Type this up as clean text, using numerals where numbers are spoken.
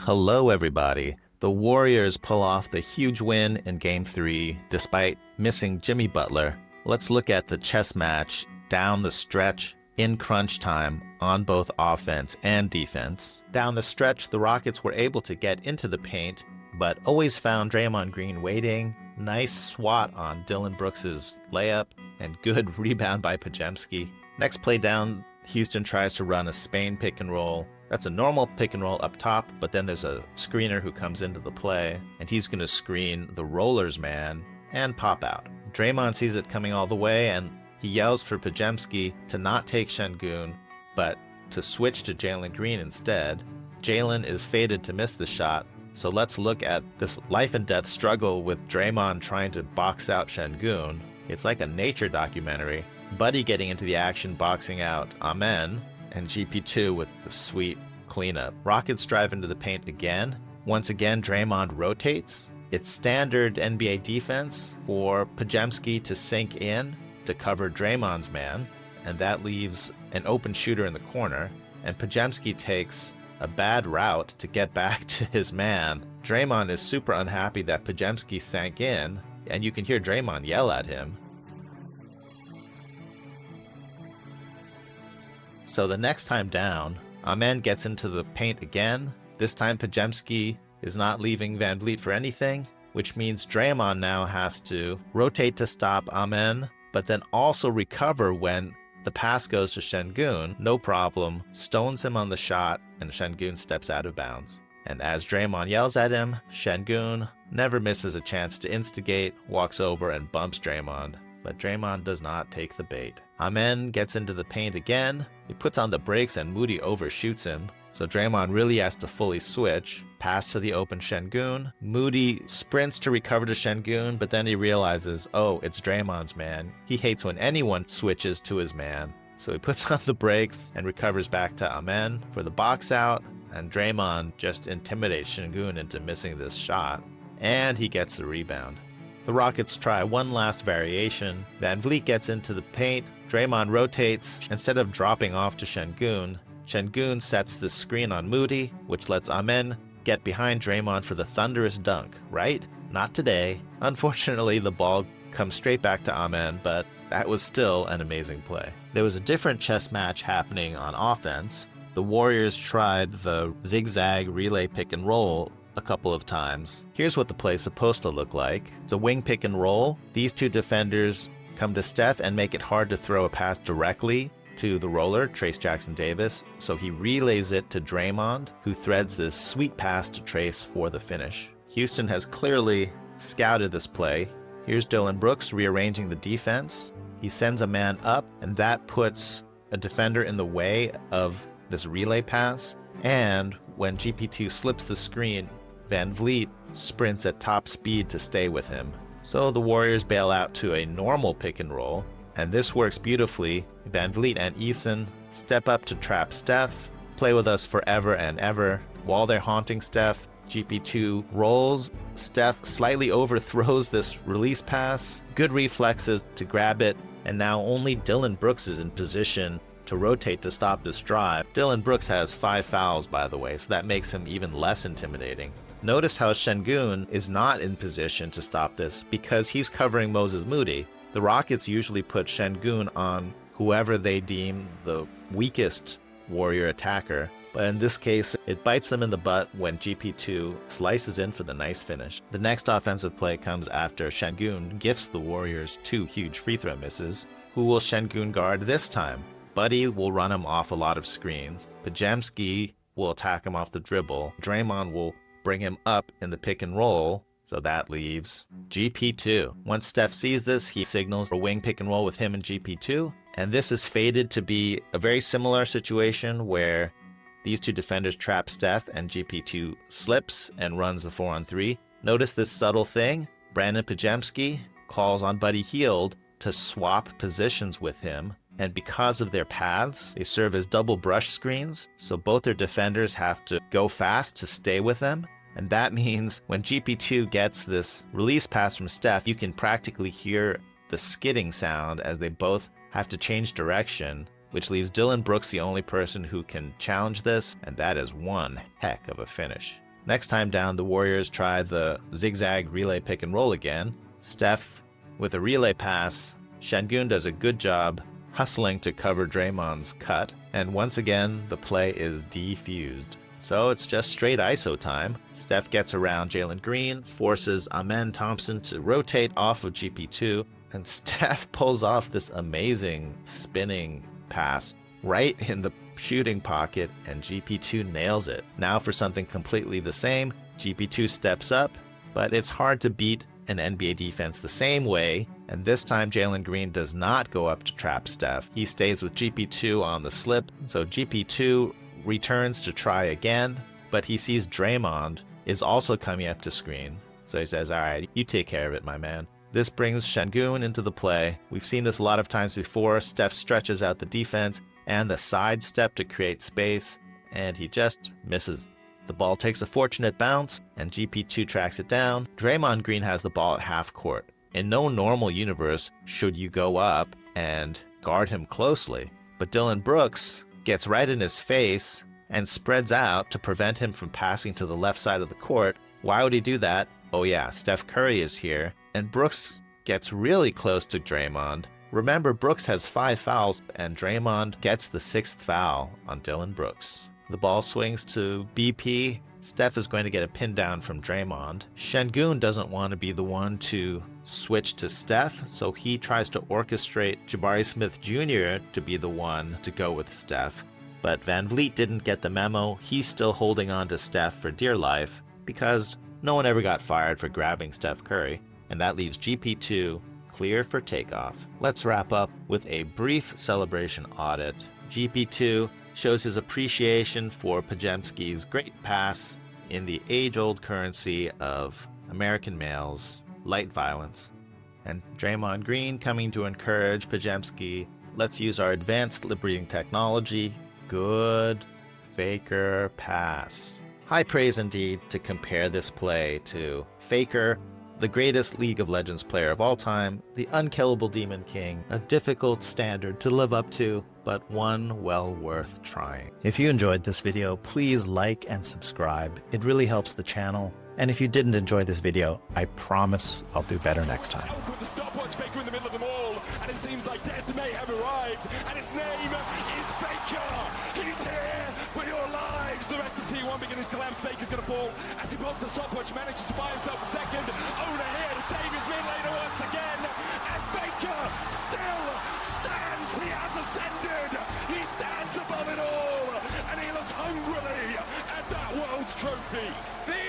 Hello, everybody. The Warriors pull off the huge win in Game 3 despite missing Jimmy Butler. Let's look at the chess match down the stretch in crunch time on both offense and defense. Down the stretch, the Rockets were able to get into the paint, but always found Draymond Green waiting. Nice swat on Dillon Brooks's layup, and good rebound by Podziemski. Next play down, Houston tries to run a Spain pick and roll. That's a normal pick and roll up top, but then there's a screener who comes into the play, and he's going to screen the Rollers man and pop out. Draymond sees it coming all the way, and he yells for Podziemski to not take Şengün, but to switch to Jalen Green instead. Jalen is fated to miss the shot, so let's look at this life and death struggle with Draymond trying to box out Şengün. It's like a nature documentary. Buddy getting into the action, boxing out Amen, and GP2 with the sweet cleanup. Rockets drive into the paint again. Once again, Draymond rotates. It's standard NBA defense for Podziemski to sink in to cover Draymond's man, and that leaves an open shooter in the corner, and Podziemski takes a bad route to get back to his man. Draymond is super unhappy that Podziemski sank in, and you can hear Draymond yell at him. So the next time down, Amen gets into the paint again. This time Podziemski is not leaving VanVleet for anything, which means Draymond now has to rotate to stop Amen, but then also recover when the pass goes to Şengün, no problem, stones him on the shot, and Şengün steps out of bounds. And as Draymond yells at him, Şengün never misses a chance to instigate, walks over and bumps Draymond. But Draymond does not take the bait. Amen gets into the paint again. He puts on the brakes and Moody overshoots him. So Draymond really has to fully switch. Pass to the open Şengün. Moody sprints to recover to Şengün, but then he realizes, oh, it's Draymond's man. He hates when anyone switches to his man. So he puts on the brakes and recovers back to Amen for the box out. And Draymond just intimidates Şengün into missing this shot. And he gets the rebound. The Rockets try one last variation. VanVleet gets into the paint. Draymond rotates. Instead of dropping off to Şengün, Şengün sets the screen on Moody, which lets Amen get behind Draymond for the thunderous dunk, right? Not today. Unfortunately, the ball comes straight back to Amen, but that was still an amazing play. There was a different chess match happening on offense. The Warriors tried the zigzag relay pick and roll a couple of times. Here's what the play is supposed to look like. It's a wing pick and roll. These two defenders come to Steph and make it hard to throw a pass directly to the roller, Trayce Jackson-Davis, so he relays it to Draymond, who threads this sweet pass to Trayce for the finish. Houston has clearly scouted this play. Here's Dillon Brooks rearranging the defense. He sends a man up, and that puts a defender in the way of this relay pass, and when GP2 slips the screen, VanVleet sprints at top speed to stay with him. So the Warriors bail out to a normal pick and roll, and this works beautifully. VanVleet and Eason step up to trap Steph, play with us forever and ever. While they're haunting Steph, GP2 rolls. Steph slightly overthrows this release pass. Good reflexes to grab it, and now only Dillon Brooks is in position to rotate to stop this drive. Dillon Brooks has 5 fouls, by the way, so that makes him even less intimidating. Notice how Şengün is not in position to stop this because he's covering Moses Moody. The Rockets usually put Şengün on whoever they deem the weakest Warrior attacker, but in this case, it bites them in the butt when GP2 slices in for the nice finish. The next offensive play comes after Şengün gifts the Warriors 2 huge free throw misses. Who will Şengün guard this time? Buddy will run him off a lot of screens. Podziemski will attack him off the dribble. Draymond will bring him up in the pick and roll. So that leaves GP2. Once Steph sees this, he signals a wing pick and roll with him and GP2. And this is fated to be a very similar situation where these two defenders trap Steph and GP2 slips and runs the 4-on-3. Notice this subtle thing. Brandon Podziemski calls on Buddy Hield to swap positions with him. And because of their paths, they serve as double brush screens. So both their defenders have to go fast to stay with them. And that means when GP2 gets this release pass from Steph, you can practically hear the skidding sound as they both have to change direction, which leaves Dillon Brooks the only person who can challenge this, and that is one heck of a finish. Next time down, the Warriors try the zigzag relay pick and roll again. Steph with a relay pass. Şengün does a good job hustling to cover Draymond's cut, and once again, the play is defused. So it's just straight ISO time. Steph gets around Jalen Green, forces Thompson to rotate off of GP2, and Steph pulls off this amazing spinning pass right in the shooting pocket, and GP2 nails it. Now for something completely the same, GP2 steps up, but it's hard to beat an NBA defense the same way, and this time Jalen Green does not go up to trap Steph. He stays with GP2 on the slip, so GP2 returns to try again, but he sees Draymond is also coming up to screen, so he says, "Alright, you take care of it, my man." This brings Şengün into the play. We've seen this a lot of times before. Steph stretches out the defense and the side step to create space, and he just misses. The ball takes a fortunate bounce, and GP2 tracks it down. Draymond Green has the ball at half court. In no normal universe should you go up and guard him closely, but Dillon Brooks gets right in his face and spreads out to prevent him from passing to the left side of the court. Why would he do that? Oh yeah, Steph Curry is here, and Brooks gets really close to Draymond. Remember, Brooks has 5 fouls, and Draymond gets the 6th foul on Dillon Brooks. The ball swings to BP. Steph is going to get a pin down from Draymond. Şengün doesn't want to be the one to switch to Steph, so he tries to orchestrate Jabari Smith Jr. to be the one to go with Steph. But VanVleet didn't get the memo. He's still holding on to Steph for dear life because no one ever got fired for grabbing Steph Curry, and that leaves GP2 clear for takeoff. Let's wrap up with a brief celebration audit. GP2 shows his appreciation for Podziemski's great pass in the age-old currency of American males, light violence. And Draymond Green, coming to encourage Podziemski, let's use our advanced lip-reading technology. Good Faker pass. High praise indeed to compare this play to Faker, the greatest League of Legends player of all time, the unkillable Demon King, a difficult standard to live up to, but one well worth trying. If you enjoyed this video, please like and subscribe. It really helps the channel. And if you didn't enjoy this video, I promise I'll do better next time. The stopwatch Faker in the middle of them all, and it seems like death may have arrived, and his name is Faker. He's here for your lives. The rest of T1 begin his collapse. Faker's gonna fall as he blocks the stopwatch, manages to buy himself a second. Over here to save his mid laner once again, and Faker still stands. He has ascended. He stands above it all, and he looks hungrily at that world's trophy. The